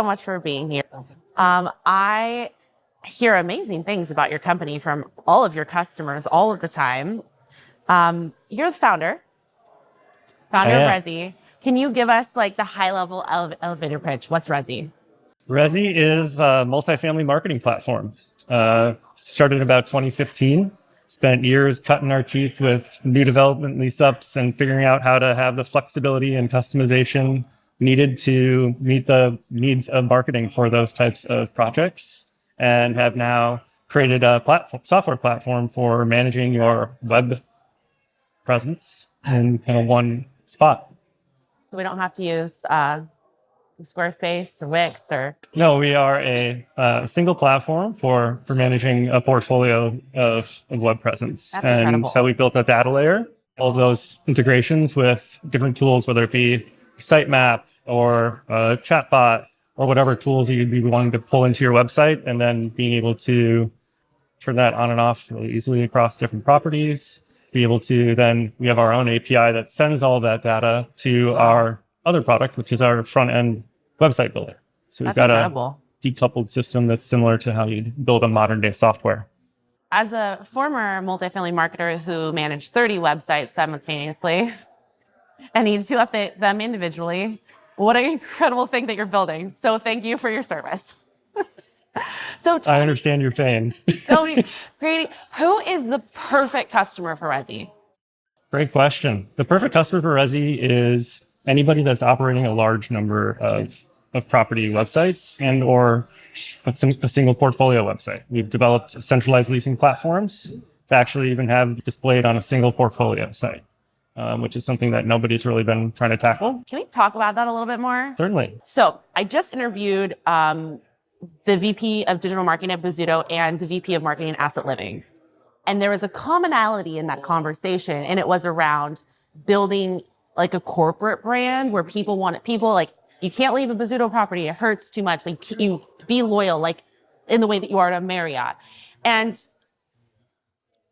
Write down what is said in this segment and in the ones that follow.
so much for being here. I hear amazing things about your company from all of your customers all of the time. You're the founder of Resi. Can you give us like the high level elevator pitch? What's Resi? Resi is a multifamily marketing platform. Started about 2015. Spent years cutting our teeth with new development lease-ups and figuring out how to have the flexibility and customization needed to meet the needs of marketing for those types of projects, and have now created a software platform for managing your web presence in kind of one spot. So we don't have to use Squarespace or Wix or... No, we are a single platform for managing a portfolio of web presence. That's incredible. So we built a data layer, all of those integrations with different tools, whether it be sitemap or a chatbot or whatever tools you'd be wanting to pull into your website, and then being able to turn that on and off really easily across different properties. Be able to then, we have our own API that sends all that data to our other product, which is our front end website builder. So we've got a decoupled system that's similar to how you build a modern day software. As a former multifamily marketer who managed 30 websites simultaneously and needs to update them individually, what an incredible thing that you're building. So thank you for your service. I understand your pain. Tell me, Grady, who is the perfect customer for Resi? Great question. The perfect customer for Resi is anybody that's operating a large number of property websites and or a single portfolio website. We've developed centralized leasing platforms to actually even have displayed on a single portfolio site, which is something that nobody's really been trying to tackle. Can we talk about that a little bit more? Certainly. So I just interviewed the VP of digital marketing at Bozzuto and the VP of marketing at Asset Living. And there was a commonality in that conversation, and it was around building like a corporate brand where people like, you can't leave a Bozzuto property. It hurts too much. Like, you be loyal, like in the way that you are to Marriott. And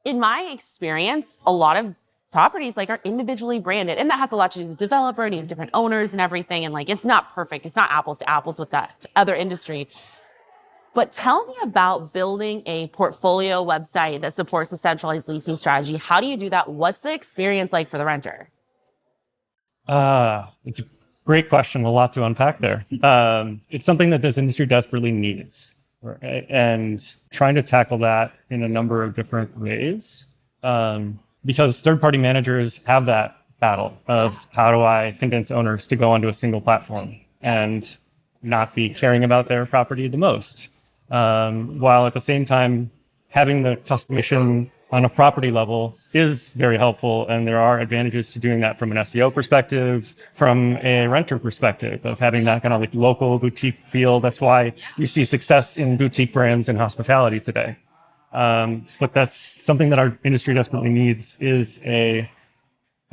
in my experience, a lot of properties like are individually branded, and that has a lot to do with the developer, and you have different owners and everything. And like, it's not perfect. It's not apples to apples with that other industry. But tell me about building a portfolio website that supports a centralized leasing strategy. How do you do that? What's the experience like for the renter? It's a great question. A lot to unpack there. It's something that this industry desperately needs, right? And trying to tackle that in a number of different ways, because third-party managers have that battle of how do I convince owners to go onto a single platform and not be caring about their property the most, while at the same time having the customization on a property level is very helpful. And there are advantages to doing that from an SEO perspective, from a renter perspective, of having that kind of like local boutique feel. That's why you see success in boutique brands in hospitality today. But that's something that our industry desperately needs, is a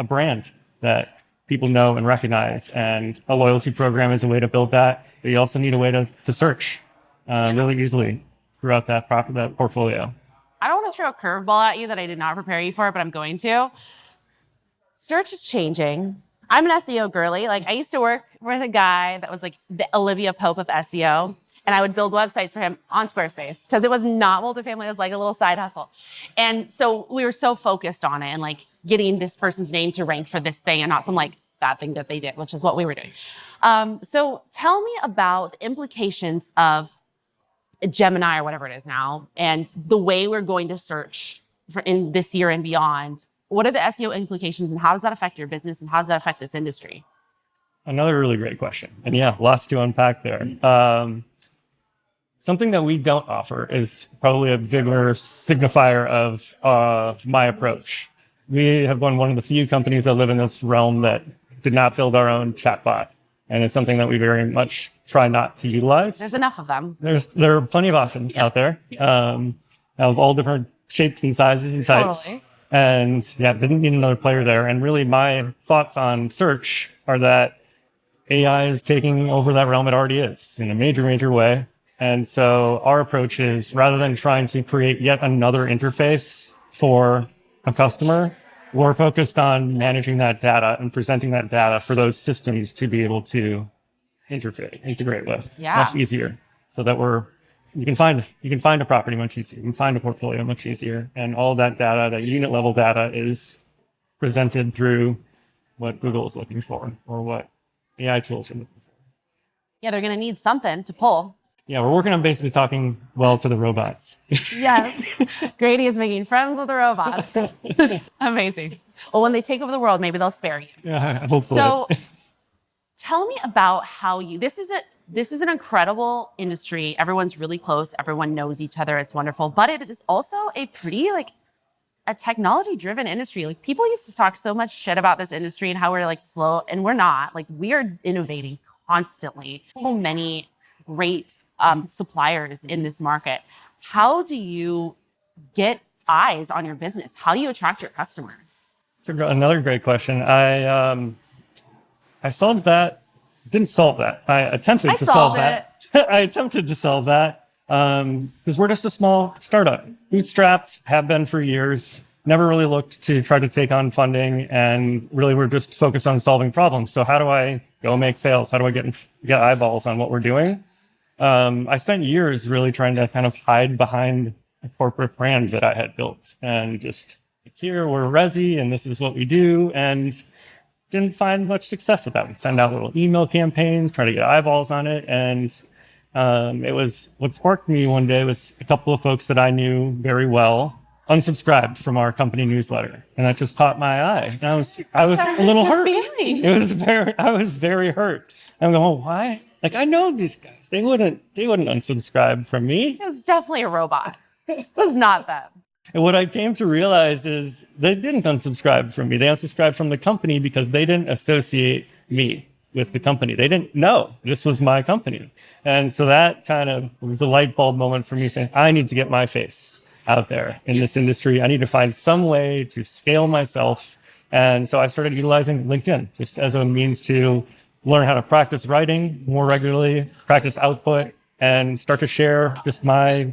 brand that people know and recognize. And a loyalty program is a way to build that. But you also need a way to search really easily throughout that portfolio. I don't want to throw a curveball at you that I did not prepare you for, but I'm going to. Search is changing. I'm an SEO girly. Like, I used to work with a guy that was like the Olivia Pope of SEO, and I would build websites for him on Squarespace because it was not multifamily. It was like a little side hustle. And so we were so focused on it and like getting this person's name to rank for this thing and not some like bad thing that they did, which is what we were doing. So tell me about the implications of Gemini or whatever it is now, and the way we're going to search for in this year and beyond. What are the SEO implications, and how does that affect your business, and how does that affect this industry? Another really great question. And yeah, lots to unpack there. Something that we don't offer is probably a bigger signifier of my approach. We have been one of the few companies that live in this realm that did not build our own chatbot. And it's something that we very much try not to utilize. There's enough of them. There are plenty of options out there, of all different shapes and sizes and types. Totally. And yeah, didn't need another player there. And really my thoughts on search are that AI is taking over that realm. It already is in a major, major way. And so our approach is, rather than trying to create yet another interface for a customer, we're focused on managing that data and presenting that data for those systems to be able to integrate with Yeah. much easier, so that you can find a property much easier, you can find a portfolio much easier, and all that data, that unit level data, is presented through what Google is looking for or what AI tools are looking for. Yeah, they're going to need something to pull. Yeah, we're working on basically talking well to the robots. Yes. Grady is making friends with the robots. Amazing. Well, when they take over the world, maybe they'll spare you. Yeah, hopefully. So tell me about how this is an incredible industry. Everyone's really close. Everyone knows each other. It's wonderful. But it is also a pretty a technology driven industry. Like, people used to talk so much shit about this industry and how we're like slow, and we're not. Like, we are innovating constantly. So many great suppliers in this market. How do you get eyes on your business? How do you attract your customer? It's another great question. I solved that. Didn't solve that. I attempted to solve that. I attempted to solve that because we're just a small startup, bootstrapped, have been for years. Never really looked to try to take on funding, and really we're just focused on solving problems. So how do I go make sales? How do I get eyeballs on what we're doing? I spent years really trying to kind of hide behind a corporate brand that I had built, and just here we're Resi and this is what we do, and didn't find much success with that. We'd send out little email campaigns, try to get eyeballs on it. And it was what sparked me one day was a couple of folks that I knew very well unsubscribed from our company newsletter. And that just caught my eye. And I was a little hurt. I was very hurt. I'm going, well, why? Like, I know these guys. They wouldn't unsubscribe from me. It was definitely a robot. It was not them. And what I came to realize is they didn't unsubscribe from me. They unsubscribed from the company because they didn't associate me with the company. They didn't know this was my company. And so that kind of was a light bulb moment for me, saying, I need to get my face out there in this industry. I need to find some way to scale myself. And so I started utilizing LinkedIn just as a means to learn how to practice writing more regularly, practice output, and start to share just my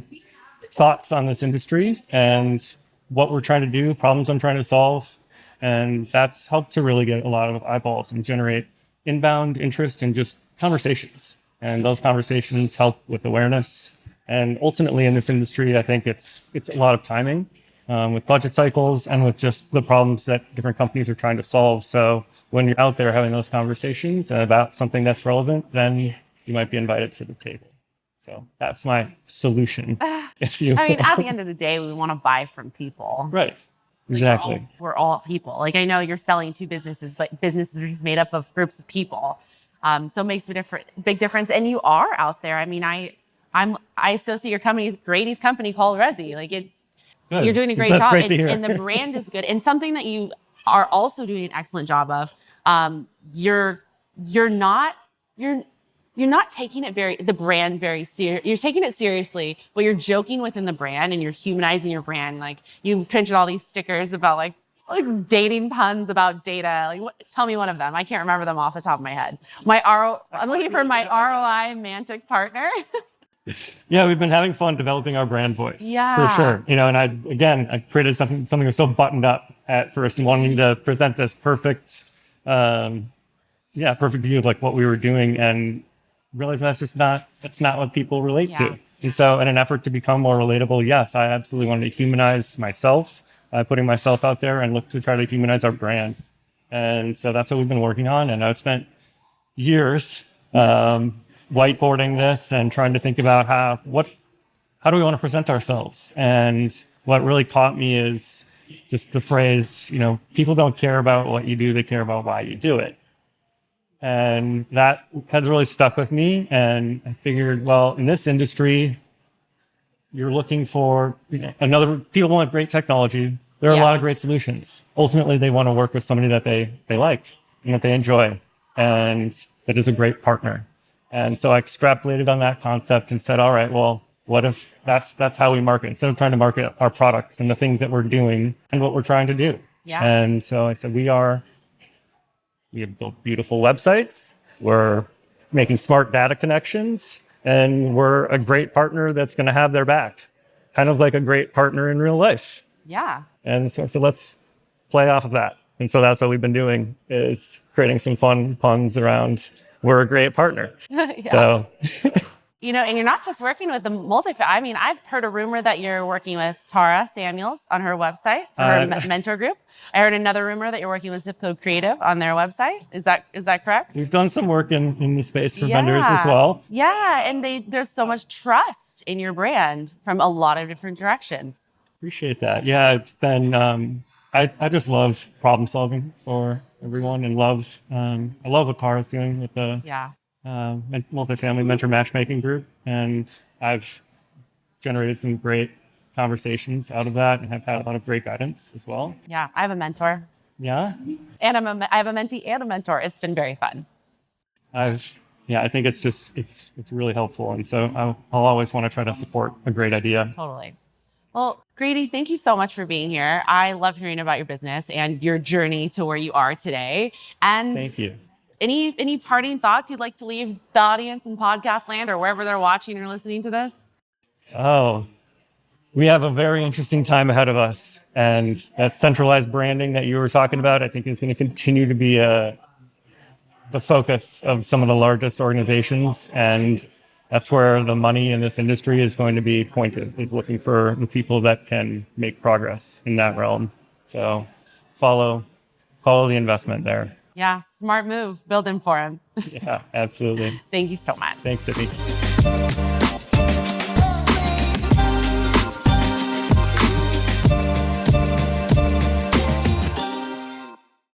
thoughts on this industry and what we're trying to do, problems I'm trying to solve. And that's helped to really get a lot of eyeballs and generate inbound interest in just conversations. And those conversations help with awareness. And ultimately in this industry, I think it's a lot of timing with budget cycles and with just the problems that different companies are trying to solve. So when you're out there having those conversations about something that's relevant, then you might be invited to the table. So that's my solution. I mean, at the end of the day, we want to buy from people. Right. Exactly. We're all people. Like, I know you're selling to businesses, but businesses are just made up of groups of people. So it makes a big difference. And you are out there. I mean, I associate your company, Grady's company, called Resi. Like, you're doing a great job. Great to hear. And the brand is good. And something that you are also doing an excellent job of, you're not taking the brand very serious. You're taking it seriously, but you're joking within the brand and you're humanizing your brand. Like, you've printed all these stickers about like dating puns about data. Like, tell me one of them. I can't remember them off the top of my head. I'm looking for my ROI Mantic partner. Yeah, we've been having fun developing our brand voice. Yeah. For sure. And I created something that was so buttoned up at first and wanting to present this perfect view of like what we were doing, and realize that's not what people relate to. And so in an effort to become more relatable, yes, I absolutely wanted to humanize myself, putting myself out there, and look to try to humanize our brand. And so that's what we've been working on. And I've spent years whiteboarding this and trying to think about how do we want to present ourselves. And what really caught me is just the phrase, people don't care about what you do, they care about why you do it. And that has really stuck with me. And I figured, well, in this industry, you're looking for people want great technology. There are a lot of great solutions. Ultimately, they want to work with somebody that they like and that they enjoy, and that is a great partner. And so I extrapolated on that concept and said, all right, well, what if that's how we market, instead of trying to market our products and the things that we're doing and what we're trying to do. Yeah. And so I said, we have built beautiful websites. We're making smart data connections, and we're a great partner that's going to have their back, kind of like a great partner in real life. Yeah. And so I said, let's play off of that. And so that's what we've been doing, is creating some fun puns around we're a great partner. Yeah. So You know, and you're not just working with the multifamily. I mean, I've heard a rumor that you're working with Tara Samuels on her website for her mentor group. I heard another rumor that you're working with Zip Code Creative on their website. Is that correct? we've done some work in the space for vendors as well. Yeah, and there's so much trust in your brand from a lot of different directions. Appreciate that. Yeah, it's been I just love problem solving for everyone, and I love what Tara's doing with the Yeah. multifamily mentor matchmaking group, and I've generated some great conversations out of that, and have had a lot of great guidance as well. Yeah, I have a mentor. Yeah, And I have a mentee and a mentor. It's been very fun. I think it's really helpful, and so I'll always want to try to support a great idea. Totally. Well, Grady, thank you so much for being here. I love hearing about your business and your journey to where you are today. And Thank you. any parting thoughts you'd like to leave the audience in podcast land or wherever they're watching or listening to this? Oh, we have a very interesting time ahead of us, and that centralized branding that you were talking about, I think, is going to continue to be the focus of some of the largest organizations, and that's where the money in this industry is going to be pointed, is looking for the people that can make progress in that realm. So follow the investment there. Yeah, smart move. Building for him. Yeah, absolutely. Thank you so much. Thanks, Sydney.